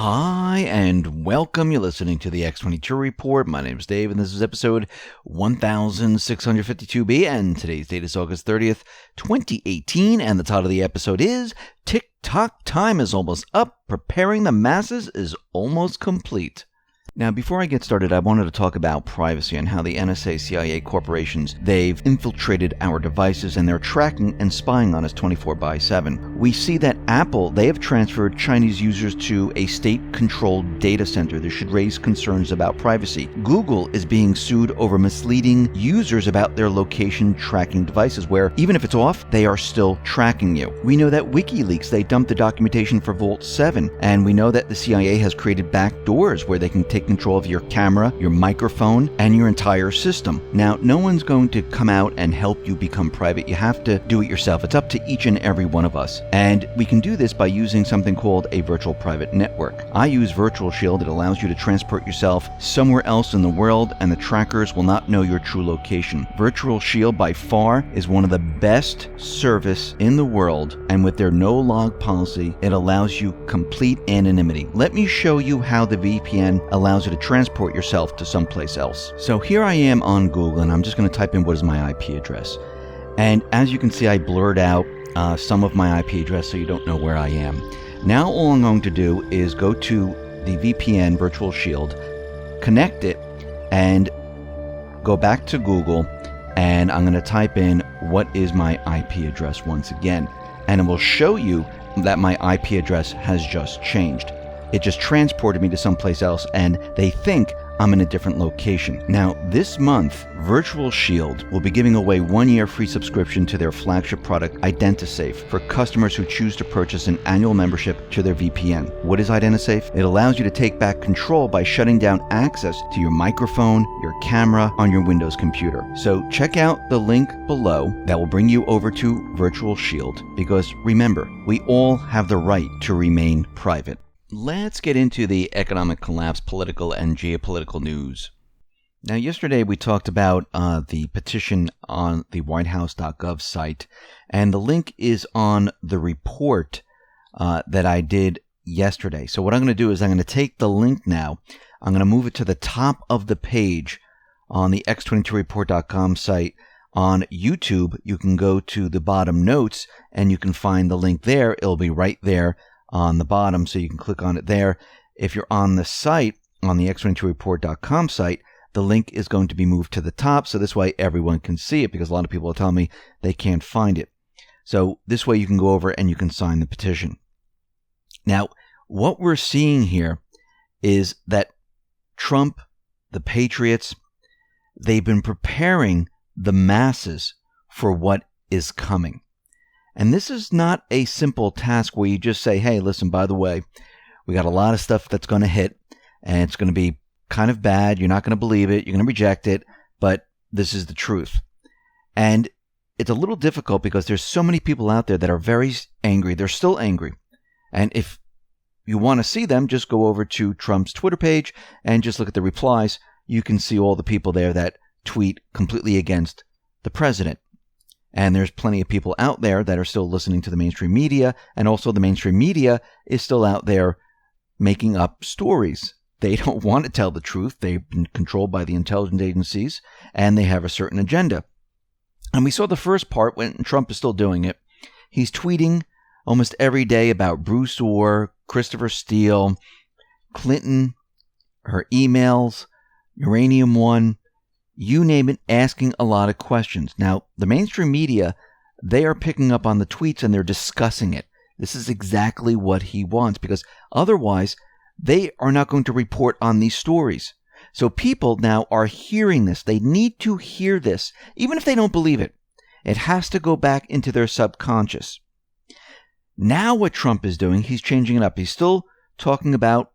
Hi, and welcome. You're listening to the X22 Report. My name is Dave, and this is episode 1652B, and today's date is August 30th, 2018, and the title of the episode is Tock Time is Almost Up, Preparing the Masses is Almost Complete. Now, before I get started, I wanted to talk about privacy and how the NSA, CIA corporations, they've infiltrated our devices and they're tracking and spying on us 24/7. We see that Apple, they have transferred Chinese users to a state-controlled data center. This should raise concerns about privacy. Google is being sued over misleading users about their location tracking devices, where even if it's off, they are still tracking you. We know that WikiLeaks, they dumped the documentation for Vault 7, and we know that the CIA has created back doors where they can take control of your camera, your microphone, and your entire system. Now, no one's going to come out and help you become private. You have to do it yourself. It's up to each and every one of us. And we can do this by using something called a virtual private network. I use Virtual Shield. It allows you to transport yourself somewhere else in the world, and the trackers will not know your true location. Virtual Shield, by far, is one of the best service in the world, and with their no-log policy, it allows you complete anonymity. Let me show you how the VPN allows you to transport yourself to someplace else. So here I am on Google, and I'm just going to type in what is my IP address. And as you can see, I blurred out some of my IP address so you don't know where I am. Now all I'm going to do is go to the VPN Virtual Shield, connect it, and go back to Google, and I'm going to type in what is my IP address once again. And it will show you that my IP address has just changed. It just transported me to someplace else, and they think I'm in a different location. Now, this month, Virtual Shield will be giving away 1 year free subscription to their flagship product, IdentiSafe, for customers who choose to purchase an annual membership to their VPN. What is IdentiSafe? It allows you to take back control by shutting down access to your microphone, your camera on your Windows computer. So check out the link below that will bring you over to Virtual Shield, because remember, we all have the right to remain private. Let's get into the economic collapse, political and geopolitical news. Now, yesterday we talked about the petition on the whitehouse.gov site, and the link is on the report that I did yesterday. So what I'm going to do is I'm going to take the link now, I'm going to move it to the top of the page on the x22report.com site. On YouTube, you can go to the bottom notes, and you can find the link there. It'll be right there on the bottom, so you can click on it there. If you're on the site, on the x22report.com site, the link is going to be moved to the top, so this way everyone can see it, because a lot of people are telling me they can't find it. So this way you can go over and you can sign the petition. Now, what we're seeing here is that Trump, the Patriots, they've been preparing the masses for what is coming. And this is not a simple task where you just say, hey, listen, by the way, we got a lot of stuff that's going to hit, and it's going to be kind of bad. You're not going to believe it. You're going to reject it, but this is the truth. And it's a little difficult because there's so many people out there that are very angry. They're still angry. And if you want to see them, just go over to Trump's Twitter page and just look at the replies. You can see all the people there that tweet completely against the president. And there's plenty of people out there that are still listening to the mainstream media, and also the mainstream media is still out there making up stories. They don't want to tell the truth. They've been controlled by the intelligence agencies, and they have a certain agenda. And we saw the first part when Trump is still doing it. He's tweeting almost every day about Bruce Orr, Christopher Steele, Clinton, her emails, Uranium One, you name it, asking a lot of questions. Now, the mainstream media, they are picking up on the tweets and they're discussing it. This is exactly what he wants, because otherwise they are not going to report on these stories. So people now are hearing this. They need to hear this, even if they don't believe it. It has to go back into their subconscious. Now what Trump is doing, he's changing it up. He's still talking about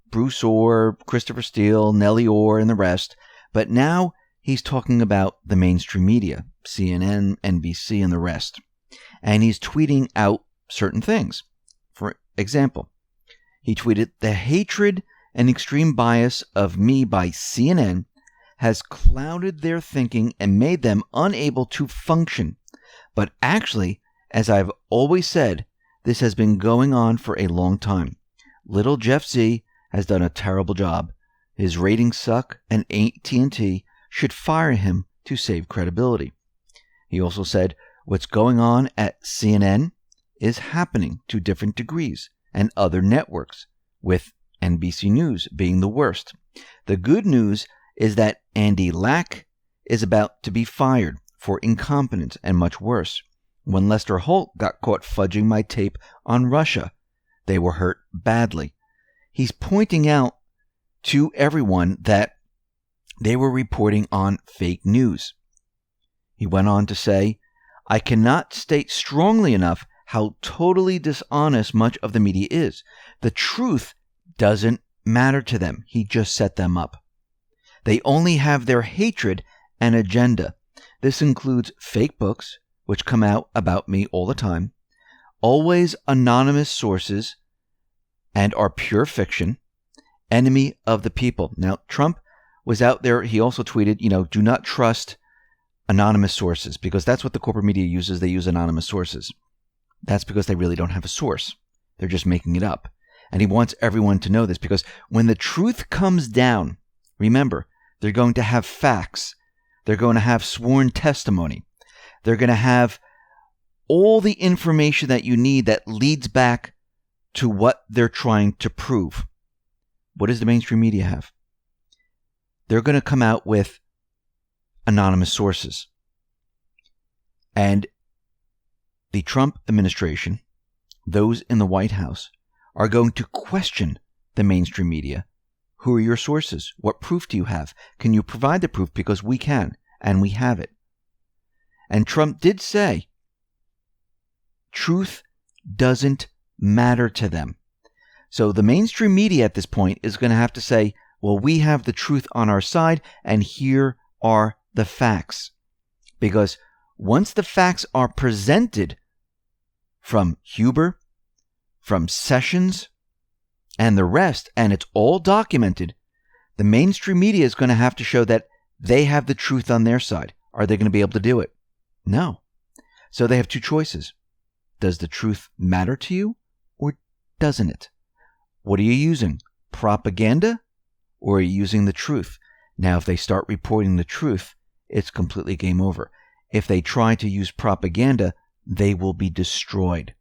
Bruce Orr, Christopher Steele, Nellie Orr, and the rest, but now he's talking about the mainstream media, CNN, NBC, and the rest. And he's tweeting out certain things. For example, he tweeted, "The hatred and extreme bias of me by CNN has clouded their thinking and made them unable to function. But actually, as I've always said, this has been going on for a long time. little Jeff Z has done a terrible job. His ratings suck, and AT&T should fire him to save credibility. He also said, what's going on at CNN is happening to different degrees and other networks, with NBC News being the worst. The good news is that Andy Lack is about to be fired for incompetence and much worse. When Lester Holt got caught fudging my tape on Russia, they were hurt badly. He's pointing out to everyone that they were reporting on fake news. He went on to say, I cannot state strongly enough how totally dishonest much of the media is. The truth doesn't matter to them. He just set them up. They only have their hatred and agenda. This includes fake books, which come out about me all the time, always anonymous sources, and are pure fiction, enemy of the people. Now, Trump was out there. He also tweeted, do not trust anonymous sources, because that's what the corporate media uses. They use anonymous sources. That's because they really don't have a source. They're just making it up. And he wants everyone to know this, because when the truth comes down, remember, they're going to have facts. They're going to have sworn testimony. They're going to have all the information that you need that leads back to what they're trying to prove. What does the mainstream media have? They're going to come out with anonymous sources. And the Trump administration, those in the White House, are going to question the mainstream media. Who are your sources? What proof do you have? Can you provide the proof? Because we can, and we have it. And Trump did say, truth doesn't matter to them. So the mainstream media at this point is going to have to say, well, we have the truth on our side, and here are the facts. Because once the facts are presented from Huber, from Sessions, and the rest, and it's all documented, the mainstream media is going to have to show that they have the truth on their side. Are they going to be able to do it? No. So they have two choices. Does the truth matter to you, or doesn't it? What are you using? Propaganda, or are you using the truth? Now, if they start reporting the truth, it's completely game over. If they try to use propaganda, they will be destroyed.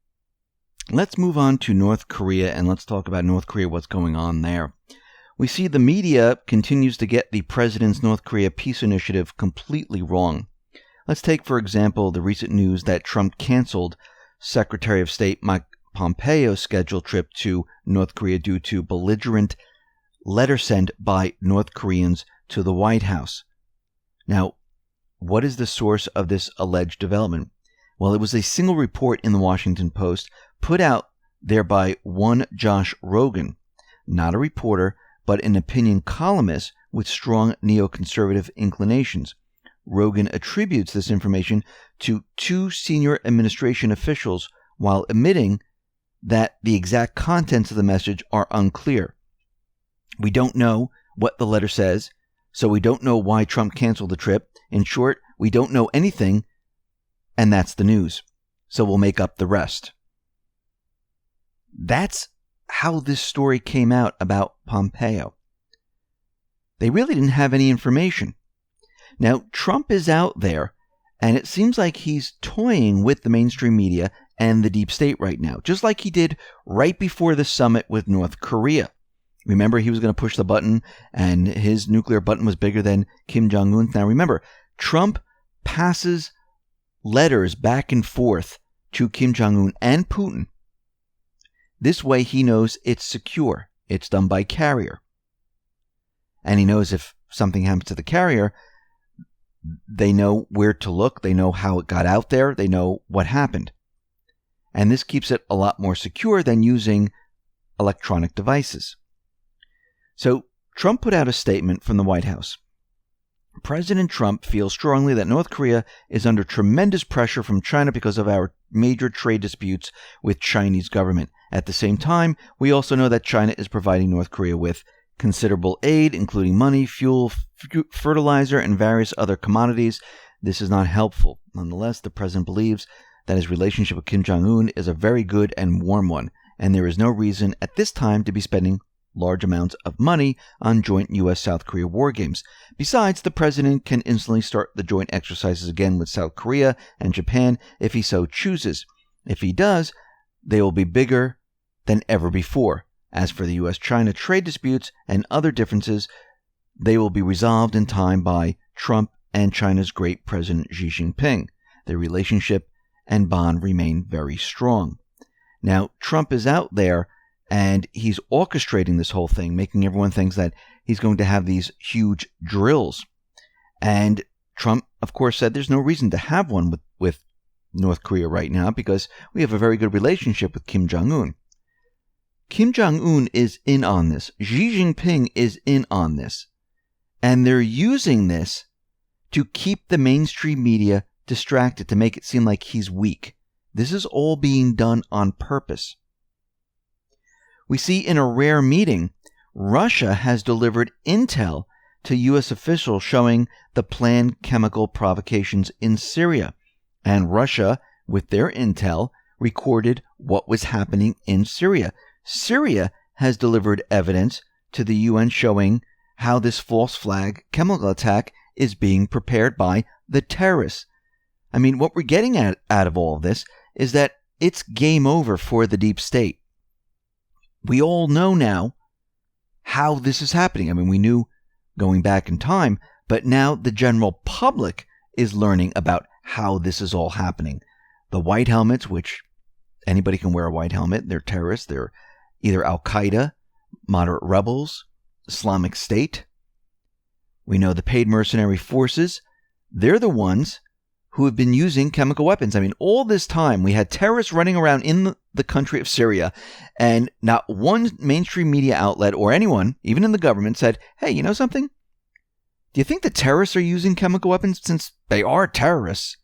Let's move on to North Korea, and let's talk about North Korea, what's going on there. We see the media continues to get the president's North Korea peace initiative completely wrong. Let's take, for example, the recent news that Trump canceled Secretary of State Mike Pompeo's scheduled trip to North Korea due to belligerent letter sent by North Koreans to the White House. Now, what is the source of this alleged development? Well, it was a single report in the Washington Post put out there by one Josh Rogan, not a reporter, but an opinion columnist with strong neoconservative inclinations. Rogan attributes this information to two senior administration officials while admitting that the exact contents of the message are unclear. We don't know what the letter says, so we don't know why Trump canceled the trip. In short, we don't know anything, and that's the news. So we'll make up the rest. That's how this story came out about Pompeo. They really didn't have any information. Now, Trump is out there, and it seems like he's toying with the mainstream media and the deep state right now, just like he did right before the summit with North Korea. Remember, he was going to push the button, and his nuclear button was bigger than Kim Jong-un's. Now, remember, Trump passes letters back and forth to Kim Jong-un and Putin. This way, he knows it's secure. It's done by carrier. And he knows if something happens to the carrier, they know where to look. They know how it got out there. They know what happened. And this keeps it a lot more secure than using electronic devices. So Trump put out a statement from the White House. President Trump feels strongly that North Korea is under tremendous pressure from China because of our major trade disputes with Chinese government. At the same time, we also know that China is providing North Korea with considerable aid, including money, fuel, fertilizer, and various other commodities. This is not helpful. Nonetheless, the president believes that his relationship with Kim Jong-un is a very good and warm one. and there is no reason at this time to be spending large amounts of money on joint U.S.-South Korea war games. Besides, the president can instantly start the joint exercises again with South Korea and Japan if he so chooses. If he does, they will be bigger than ever before. As for the U.S.-China trade disputes and other differences, they will be resolved in time by Trump and China's great President Xi Jinping. Their relationship and bond remain very strong. Now, Trump is out there and he's orchestrating this whole thing, making everyone think that he's going to have these huge drills. And Trump, of course, said there's no reason to have one with North Korea right now because we have a very good relationship with Kim Jong-un. Kim Jong-un is in on this. Xi Jinping is in on this. And they're using this to keep the mainstream media distracted, to make it seem like he's weak. This is all being done on purpose. We see in a rare meeting, Russia has delivered intel to U.S. officials showing the planned chemical provocations in Syria. And Russia, with their intel, recorded what was happening in Syria. Syria has delivered evidence to the UN showing how this false flag chemical attack is being prepared by the terrorists. I mean, what we're getting out of all of this is that it's game over for the deep state. We all know now how this is happening. I mean, we knew going back in time, but now the general public is learning about how this is all happening. The white helmets, which anybody can wear a white helmet, they're terrorists. They're either Al-Qaeda, moderate rebels, Islamic State. We know the paid mercenary forces. They're the ones who have been using chemical weapons. I mean, all this time we had terrorists running around in the country of Syria, and not one mainstream media outlet or anyone, even in the government, said, hey, you know something? Do you think the terrorists are using chemical weapons since they are terrorists?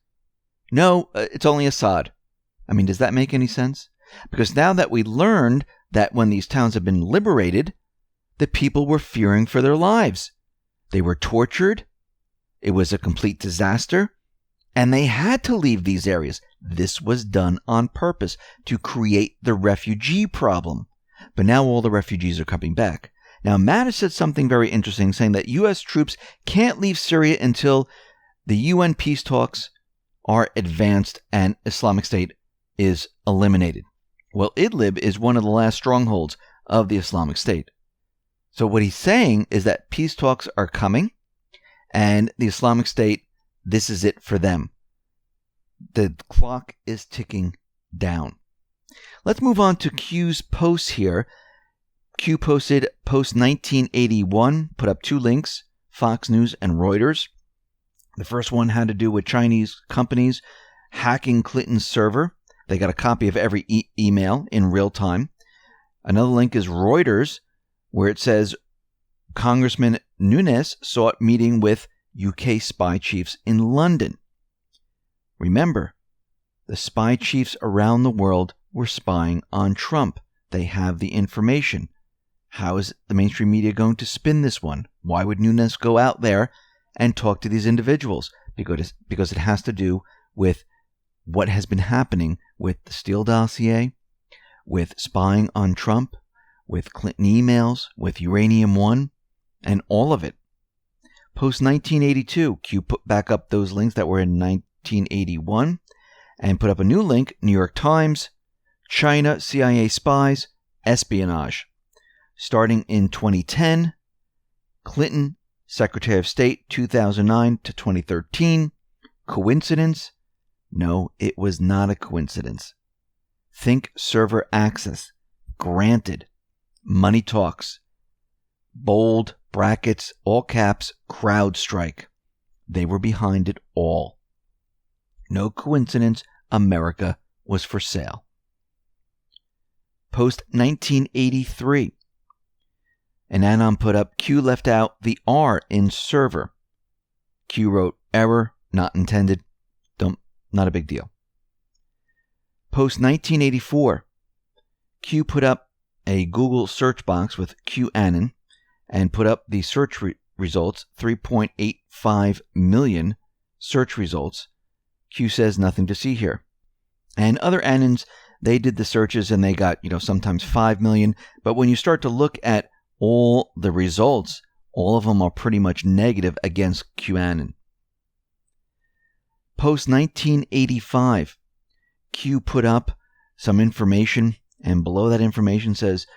No, it's only Assad. I mean, does that make any sense? Because now that we learned that when these towns have been liberated, the people were fearing for their lives. They were tortured. It was a complete disaster. And they had to leave these areas. This was done on purpose to create the refugee problem. But now all the refugees are coming back. Now, Mattis said something very interesting, saying that U.S. troops can't leave Syria until the UN peace talks are advanced and Islamic State is eliminated. Well, Idlib is one of the last strongholds of the Islamic State. So what he's saying is that peace talks are coming, and the Islamic State, this is it for them. The clock is ticking down. Let's move on to Q's posts here. Q posted post 1981, put up two links, Fox News and Reuters. The first one had to do with Chinese companies hacking Clinton's server. They got a copy of every email in real time. Another link is Reuters, where it says Congressman Nunes sought meeting with UK spy chiefs in London. Remember, the spy chiefs around the world were spying on Trump. They have the information. How is the mainstream media going to spin this one? Why would Nunes go out there and talk to these individuals? Because it has to do with what has been happening with the Steele dossier, with spying on Trump, with Clinton emails, with Uranium One, and all of it. Post 1982, Q put back up those links that were in 1981 and put up a new link, New York Times, China, CIA spies, espionage. Starting in 2010, Clinton, Secretary of State, 2009 to 2013. Coincidence? No, it was not a coincidence. Think server access. Granted. Money talks. Bold, brackets, all caps, CrowdStrike. They were behind it all. No coincidence, America was for sale. Post 1983. And Anon put up, Q left out the R in server. Q wrote, error, not intended. Not a big deal. Post 1984. Q put up a Google search box with QAnon and put up the search results, 3.85 million search results. Q says nothing to see here. And other Anons They did the searches and they got, sometimes 5 million. But when you start to look at all the results, all of them are pretty much negative against QAnon. Post 1985, Q put up some information, and below that information says,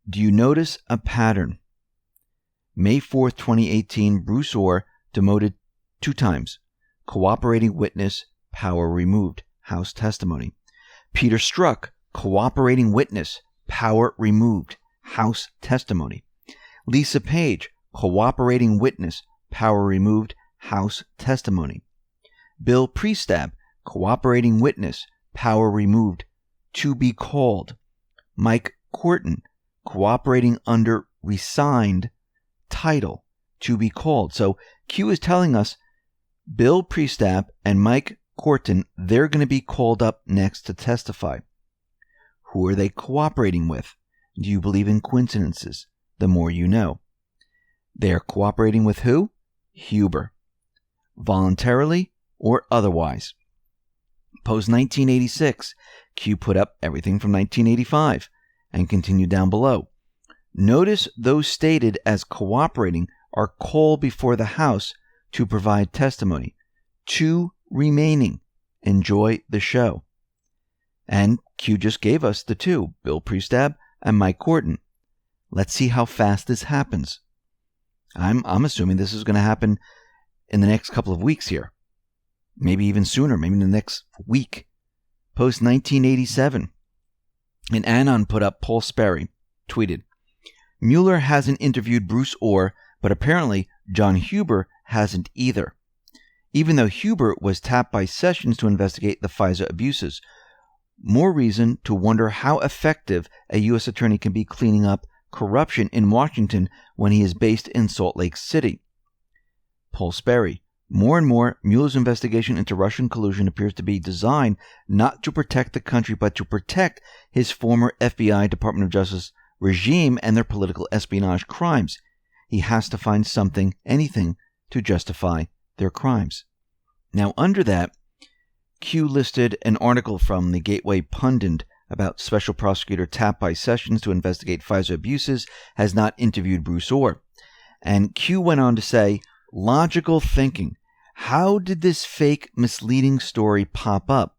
do you notice a pattern? May 4th, 2018, Bruce Orr demoted 2 times. Cooperating witness, power removed. House testimony. Peter Strzok, cooperating witness, power removed. House testimony. Lisa Page, cooperating witness, power removed. House testimony. Bill Priestap, cooperating witness, power removed. To be called. Mike Corton, cooperating under resigned title, to be called. So Q is telling us Bill Priestap and Mike Corton, they're going to be called up next to testify. Who are they cooperating with? Do you believe in coincidences? The more you know. They're cooperating with who? Huber. Voluntarily or otherwise. Post 1986, Q put up everything from 1985 and continued down below. Notice those stated as cooperating are called before the House to provide testimony. 2 remaining. Enjoy the show. And Q just gave us the 2, Bill Priestap and Mike Corton. Let's see how fast this happens. I'm assuming this is going to happen in the next couple of weeks here. Maybe even sooner, maybe in the next week. Post 1987. An Anon put up, Paul Sperry tweeted, Mueller hasn't interviewed Bruce Orr, but apparently John Huber hasn't either. Even though Huber was tapped by Sessions to investigate the FISA abuses. More reason to wonder how effective a U.S. attorney can be cleaning up corruption in Washington when he is based in Salt Lake City. Paul Sperry. More and more, Mueller's investigation into Russian collusion appears to be designed not to protect the country, but to protect his former FBI Department of Justice regime and their political espionage crimes. He has to find something, anything, to justify their crimes. Now, under that, Q listed an article from the Gateway Pundit about Special Prosecutor tapped by Sessions to investigate FISA abuses has not interviewed Bruce Orr. And Q went on to say, logical thinking. How did this fake, misleading story pop up?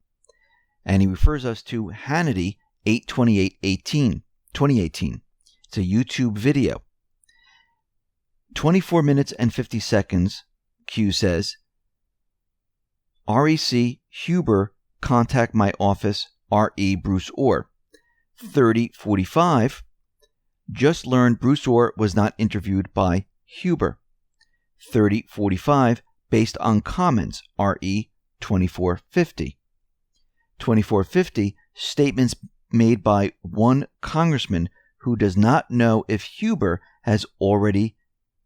And he refers us to Hannity 8/28/2018. It's a YouTube video. 24 minutes and 50 seconds, Q says, REC Huber contact my office, RE Bruce Orr. 30:45, just learned Bruce Orr was not interviewed by Huber. 30:45, based on comments, RE 2450. 2450, statements made by one congressman who does not know if Huber has already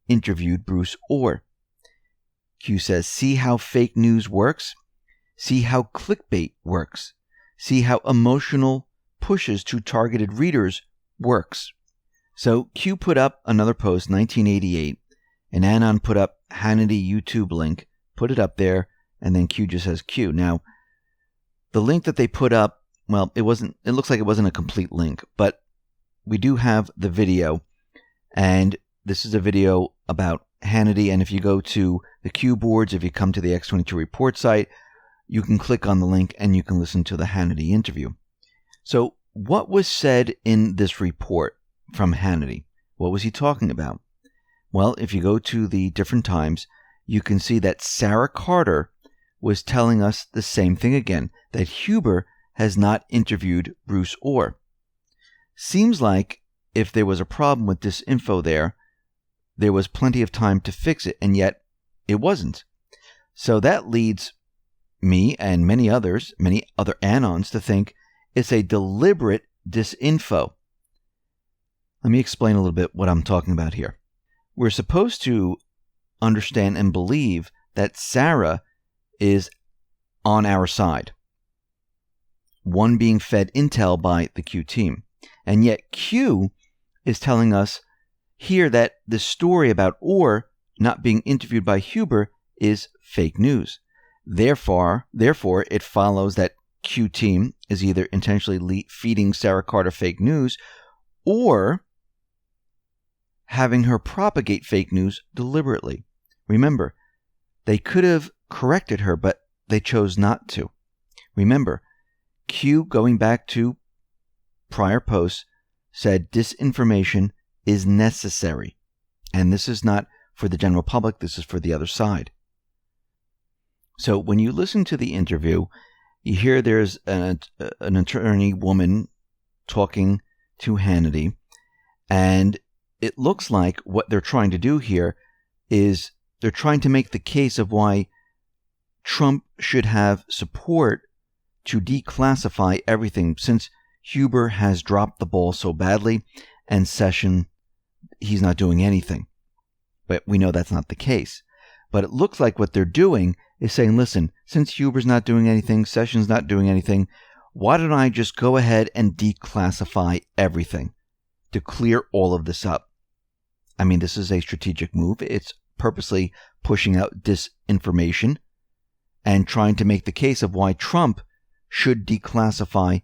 interviewed Bruce Orr. Q says, see how fake news works? See how clickbait works? See how emotional pushes to targeted readers works? So Q put up another post, 1988, and Anon put up Hannity YouTube link, put it up there, and then Q just says Q. Now, the link that they put up, well, it looks like it wasn't a complete link, but we do have the video, and this is a video about Hannity, and if you go to the Q boards, if you come to the X22 report site, you can click on the link and you can listen to the Hannity interview. So what was said in this report from Hannity? What was he talking about? Well, if you go to the different times, you can see that Sarah Carter was telling us the same thing again, that Huber has not interviewed Bruce Orr. Seems like if there was a problem with this info there was plenty of time to fix it, and yet it wasn't. So that leads me and many other Anons to think it's a deliberate disinfo. Let me explain a little bit what I'm talking about here. We're supposed to understand and believe that Sarah is on our side, one being fed intel by the Q team. And yet Q is telling us here that the story about Orr not being interviewed by Huber is fake news. Therefore, it follows that Q team is either intentionally feeding Sarah Carter fake news or having her propagate fake news deliberately. Remember, they could have corrected her, but they chose not to. Remember, Q, going back to prior posts, said disinformation is necessary. And this is not for the general public, this is for the other side. So when you listen to the interview, you hear there's an attorney woman talking to Hannity, and it looks like what they're trying to do here is they're trying to make the case of why Trump should have support to declassify everything, since Huber has dropped the ball so badly and Sessions, he's not doing anything. But we know that's not the case. But it looks like what they're doing is saying, listen, since Huber's not doing anything, Sessions not doing anything, why don't I just go ahead and declassify everything to clear all of this up? I mean, this is a strategic move. It's purposely pushing out disinformation and trying to make the case of why Trump should declassify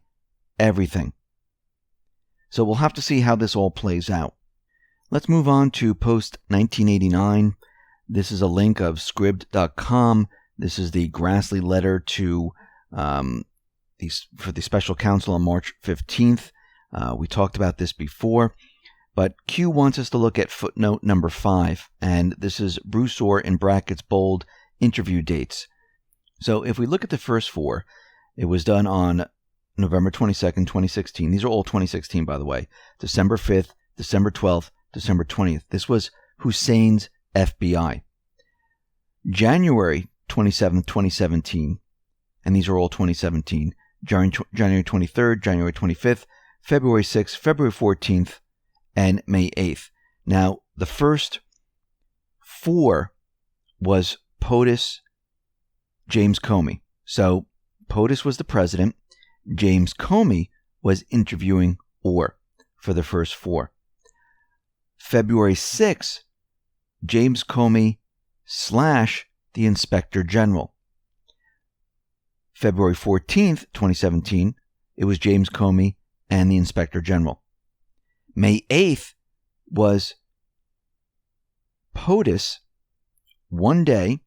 everything. So we'll have to see how this all plays out. Let's move on to post 1989. This is a link of scribd.com. This is the Grassley letter to for the special counsel on March 15th. We talked about this before, but Q wants us to look at footnote number 5, and this is Bruce Orr in brackets bold interview dates. So if we look at the first 4, it was done on November 22nd, 2016. These are all 2016, by the way. December 5th, December 12th, December 20th. This was Hussein's FBI. January 27th, 2017, and these are all 2017. January 23rd, January 25th, February 6th, February 14th, and May 8th. Now, the first 4 was POTUS, James Comey. So, POTUS was the president. James Comey was interviewing Orr for the first 4. February 6th, James Comey / the Inspector General. February 14th, 2017, it was James Comey and the Inspector General. May 8th was POTUS 1 day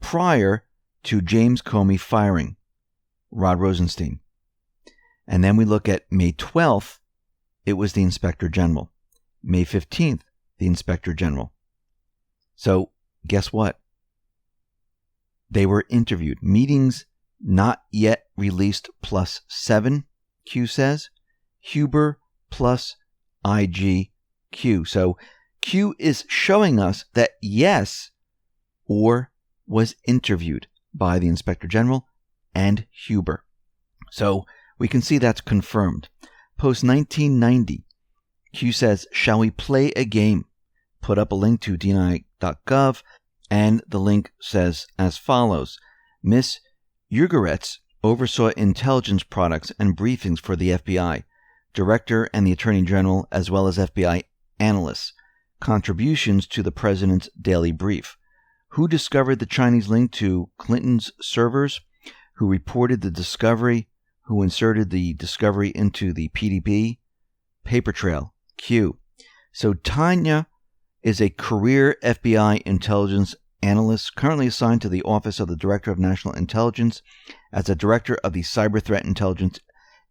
prior to James Comey firing Rod Rosenstein. And then we look at May 12th, it was the Inspector General. May 15th, the Inspector General. So, guess what? They were interviewed. Meetings not yet released +7, Q says. Huber plus IGQ. So, Q is showing us that yes, Orr was interviewed by the Inspector General and Huber. So, we can see that's confirmed. Post 1990, Q says, shall we play a game? Put up a link to dni.gov, and the link says as follows. Miss Ugaretz oversaw intelligence products and briefings for the FBI, Director and the Attorney General, as well as FBI analysts. Contributions to the President's daily brief. Who discovered the Chinese link to Clinton's servers? Who reported the discovery? Who inserted the discovery into the PDB? Paper trail. Q. So Tanya is a career FBI intelligence analyst currently assigned to the Office of the Director of National Intelligence as a director of the Cyber Threat Intelligence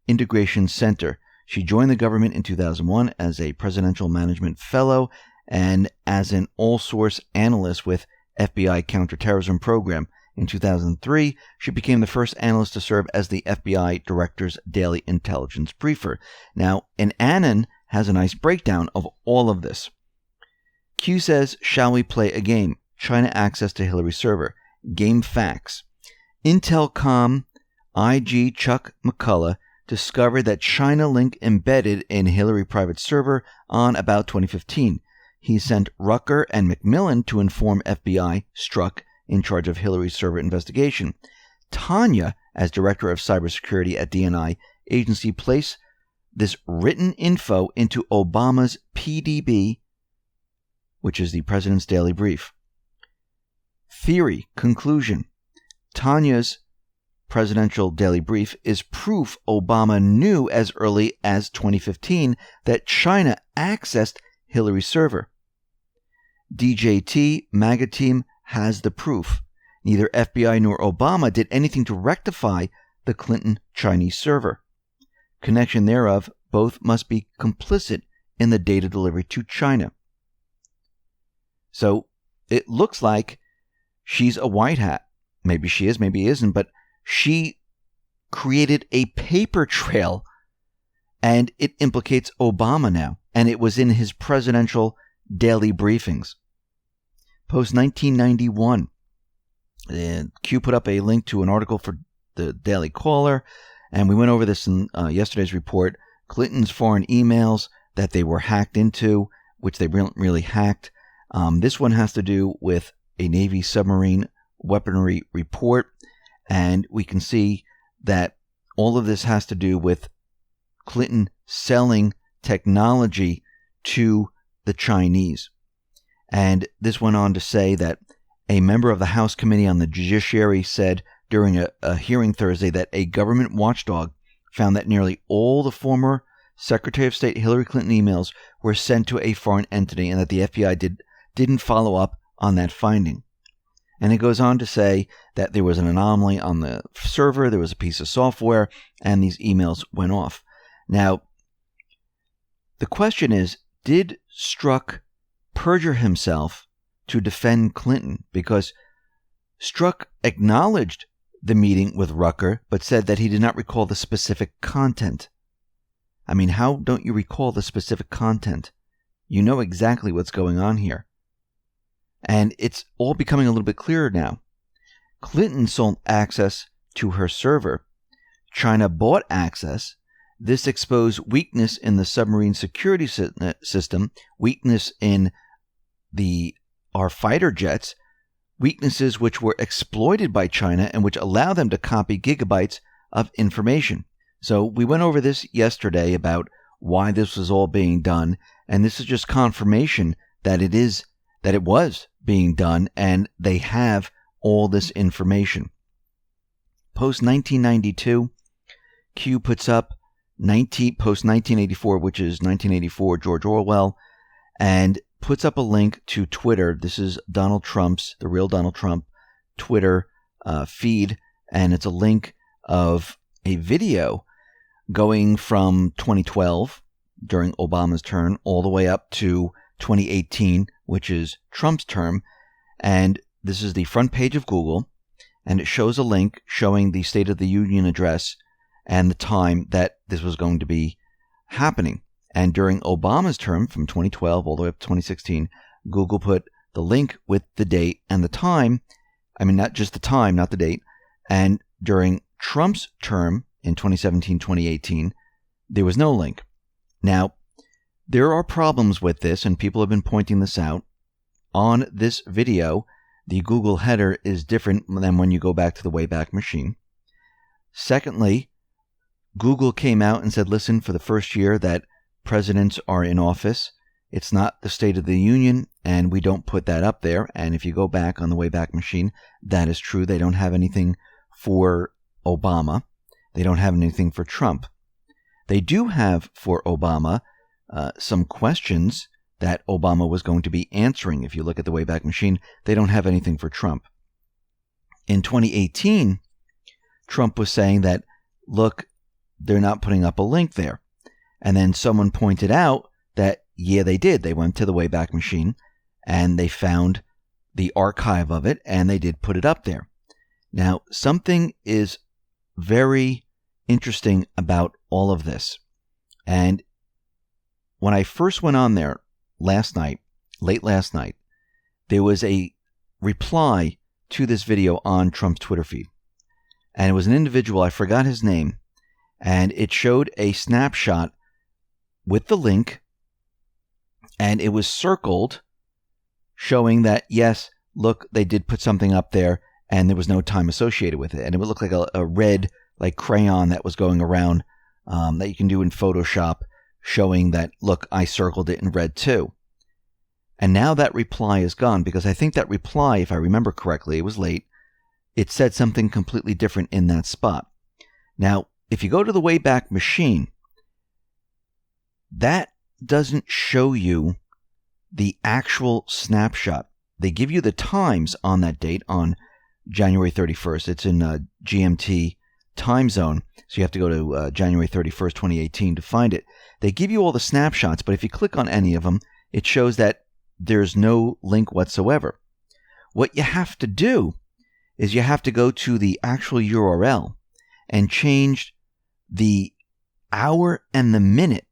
Integration Center. She joined the government in 2001 as a Presidential Management Fellow and as an all-source analyst with FBI Counterterrorism Program. In 2003, she became the first analyst to serve as the FBI Director's Daily Intelligence Briefer. Now, an Annan has a nice breakdown of all of this. Q says, shall we play a game? China access to Hillary's server. Game facts. Intelcom IG Chuck McCullough discovered that China link embedded in Hillary private server on about 2015. He sent Rucker and McMillan to inform FBI, Strzok, in charge of Hillary's server investigation. Tanya, as director of cybersecurity at DNI agency, placed this written info into Obama's PDB, which is the President's Daily Brief. Theory, conclusion. Tanya's presidential daily brief is proof Obama knew as early as 2015 that China accessed Hillary's server. DJT MAGA team has the proof. Neither FBI nor Obama did anything to rectify the Clinton Chinese server. Connection thereof, both must be complicit in the data delivery to China. So it looks like she's a white hat. Maybe she is, maybe isn't, but she created a paper trail, and it implicates Obama now, and it was in his presidential daily briefings. Post 1991. Q put up a link to an article for the Daily Caller, and we went over this in yesterday's report. Clinton's foreign emails that they were hacked into, which they really hacked. This one has to do with a Navy submarine weaponry report, and we can see that all of this has to do with Clinton selling technology to the Chinese. And this went on to say that a member of the House Committee on the Judiciary said during a hearing Thursday that a government watchdog found that nearly all the former Secretary of State Hillary Clinton emails were sent to a foreign entity, and that the FBI didn't follow up on that finding. And it goes on to say that there was an anomaly on the server, there was a piece of software, and these emails went off. Now, the question is, did Strzok perjure himself to defend Clinton? Because Strzok acknowledged the meeting with Rucker, but said that he did not recall the specific content. I mean, how don't you recall the specific content? You know exactly what's going on here. And it's all becoming a little bit clearer now. Clinton sold access to her server. China bought access. This exposed weakness in the submarine security system, weakness in our fighter jets, weaknesses which were exploited by China and which allow them to copy gigabytes of information. So we went over this yesterday about why this was all being done, and this is just confirmation that it was being done, and they have all this information. Post 1992, Q puts up post 1984, which is 1984 George Orwell, and puts up a link to Twitter. This is Donald Trump's, the real Donald Trump, Twitter feed, and it's a link of a video going from 2012, during Obama's term, all the way up to 2018, which is Trump's term. And this is the front page of Google, and it shows a link showing the State of the Union address and the time that this was going to be happening. And during Obama's term, from 2012 all the way up to 2016, Google put the link with the date and the time. I mean, not just the time, not the date. And during Trump's term in 2017, 2018, there was no link. Now, there are problems with this, and people have been pointing this out. On this video, the Google header is different than when you go back to the Wayback Machine. Secondly, Google came out and said, listen, for the first year that presidents are in office, it's not the State of the Union, and we don't put that up there. And if you go back on the Wayback Machine, that is true. They don't have anything for Obama. They don't have anything for Trump. They do have for Obama some questions that Obama was going to be answering. If you look at the Wayback Machine, they don't have anything for Trump. In 2018, Trump was saying that, look, they're not putting up a link there. And then someone pointed out that, yeah, they did. They went to the Wayback Machine and they found the archive of it, and they did put it up there. Now, something is very interesting about all of this. And when I first went on there late last night, there was a reply to this video on Trump's Twitter feed. And it was an individual, I forgot his name, and it showed a snapshot with the link, and it was circled, showing that, yes, look, they did put something up there, and there was no time associated with it. And it would look like a red, like crayon that was going around that you can do in Photoshop, showing that, look, I circled it in red too. And now that reply is gone, because I think that reply, if I remember correctly, it was late, it said something completely different in that spot. Now, if you go to the Wayback Machine, that doesn't show you the actual snapshot. They give you the times on that date on January 31st. It's in GMT time zone, so you have to go to January 31st, 2018 to find it. They give you all the snapshots, but if you click on any of them, it shows that there's no link whatsoever. What you have to do is you have to go to the actual URL and change the hour and the minute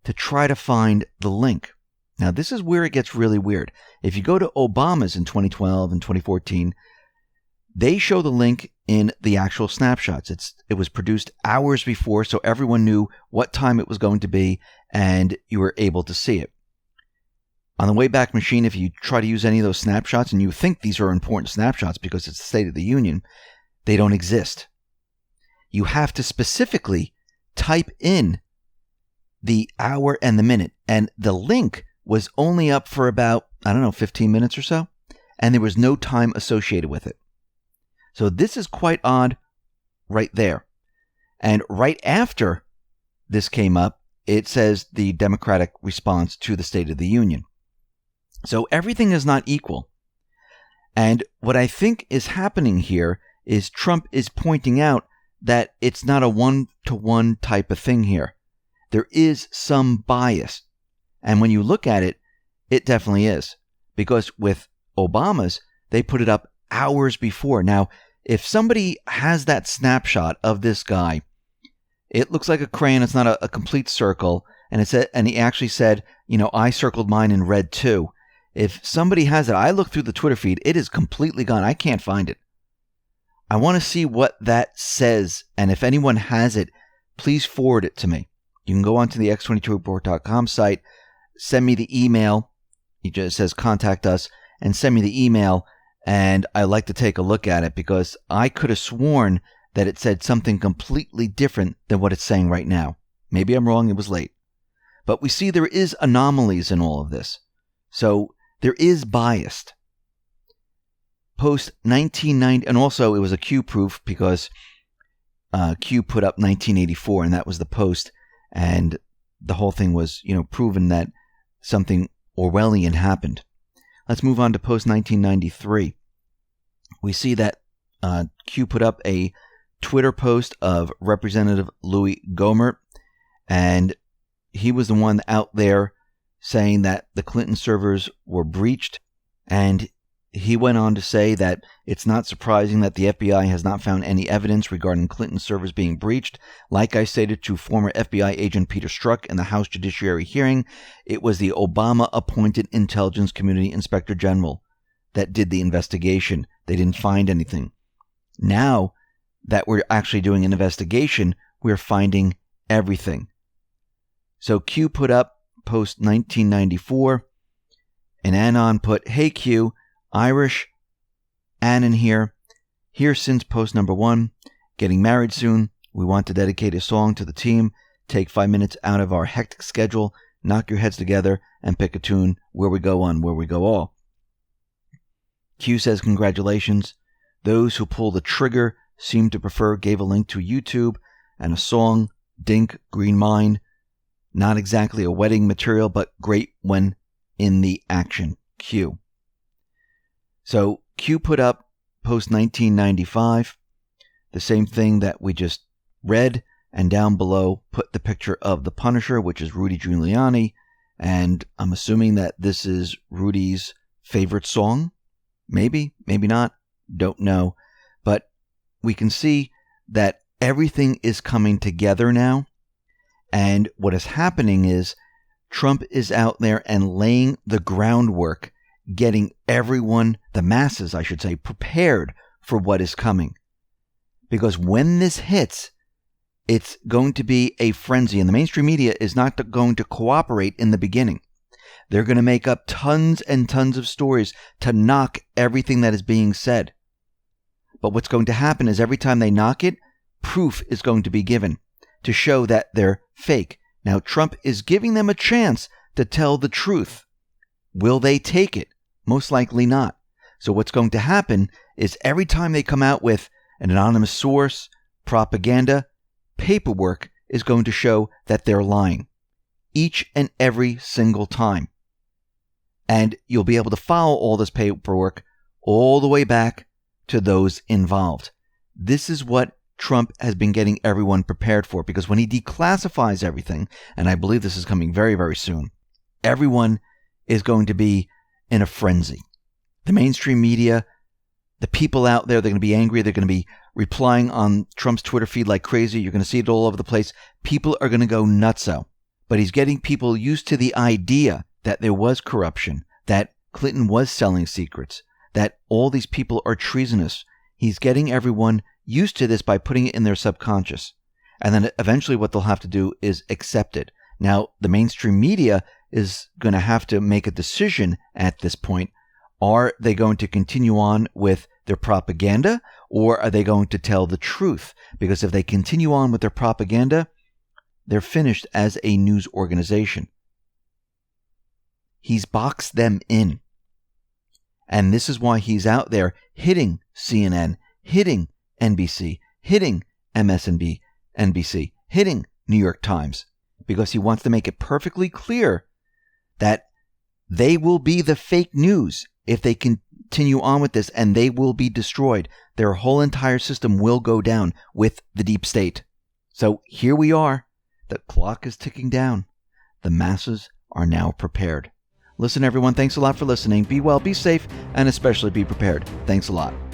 to try to find the link. Now, this is where it gets really weird. If you go to Obama's in 2012 and 2014, they show the link in the actual snapshots. It was produced hours before, so everyone knew what time it was going to be, and you were able to see it. On the Wayback Machine, if you try to use any of those snapshots, and you think these are important snapshots because it's the State of the Union, they don't exist. You have to specifically type in the hour and the minute, and the link was only up for about, 15 minutes or so, and there was no time associated with it. So this is quite odd right there. And right after this came up, it says the Democratic response to the State of the Union. So everything is not equal. And what I think is happening here is Trump is pointing out that it's not a one-to-one type of thing here. There is some bias. And when you look at it, it definitely is. Because with Obama's, they put it up hours before. Now, if somebody has that snapshot of this guy, it looks like a crayon. It's not a complete circle. And he actually said, I circled mine in red too. If somebody has it, I look through the Twitter feed, it is completely gone. I can't find it. I want to see what that says. And if anyone has it, please forward it to me. You can go onto the x22report.com site, send me the email. It just says contact us, and send me the email. And I like to take a look at it because I could have sworn that it said something completely different than what it's saying right now. Maybe I'm wrong. It was late. But we see there is anomalies in all of this. So there is biased. Post 1990, and also it was a Q proof because Q put up 1984, and that was the post. And the whole thing was, proven that something Orwellian happened. Let's move on to post 1993. We see that Q put up a Twitter post of Representative Louis Gohmert, and he was the one out there saying that the Clinton servers were breached, and he went on to say that it's not surprising that the FBI has not found any evidence regarding Clinton servers being breached. Like I stated to former FBI agent Peter Strzok in the House Judiciary hearing, it was the Obama-appointed Intelligence Community Inspector General that did the investigation. They didn't find anything. Now that we're actually doing an investigation, we're finding everything. So Q put up post 1994, and Anon put, "Hey Q, Irish, Annan here since post number 1, getting married soon. We want to dedicate a song to the team. Take 5 minutes out of our hectic schedule, knock your heads together, and pick a tune. Where we go on, where we go all." Q says, "Congratulations. Those who pull the trigger seem to prefer," gave a link to YouTube and a song, Dink, Green Mine. Not exactly a wedding material, but great when in the action. Q. So Q put up post 1995, the same thing that we just read, and down below put the picture of the Punisher, which is Rudy Giuliani, and I'm assuming that this is Rudy's favorite song. Maybe, maybe not, don't know. But we can see that everything is coming together now, and what is happening is Trump is out there and laying the groundwork, getting everyone, the masses, I should say, prepared for what is coming. Because when this hits, it's going to be a frenzy, and the mainstream media is not going to cooperate in the beginning. They're going to make up tons and tons of stories to knock everything that is being said. But what's going to happen is every time they knock it, proof is going to be given to show that they're fake. Now, Trump is giving them a chance to tell the truth. Will they take it? Most likely not. So what's going to happen is every time they come out with an anonymous source, propaganda, paperwork is going to show that they're lying. Each and every single time. And you'll be able to follow all this paperwork all the way back to those involved. This is what Trump has been getting everyone prepared for, because when he declassifies everything, and I believe this is coming very, very soon, everyone is going to be in a frenzy. The mainstream media, the people out there, they're going to be angry. They're going to be replying on Trump's Twitter feed like crazy. You're going to see it all over the place. People are going to go nutso. But he's getting people used to the idea that there was corruption, that Clinton was selling secrets, that all these people are treasonous. He's getting everyone used to this by putting it in their subconscious. And then eventually what they'll have to do is accept it. Now, the mainstream media is going to have to make a decision at this point. Are they going to continue on with their propaganda, or are they going to tell the truth? Because if they continue on with their propaganda, they're finished as a news organization. He's boxed them in. And this is why he's out there hitting CNN, hitting NBC, hitting MSNBC, hitting New York Times, because he wants to make it perfectly clear that they will be the fake news if they continue on with this, and they will be destroyed. Their whole entire system will go down with the deep state. So here we are. The clock is ticking down. The masses are now prepared. Listen, everyone, thanks a lot for listening. Be well, be safe, and especially be prepared. Thanks a lot.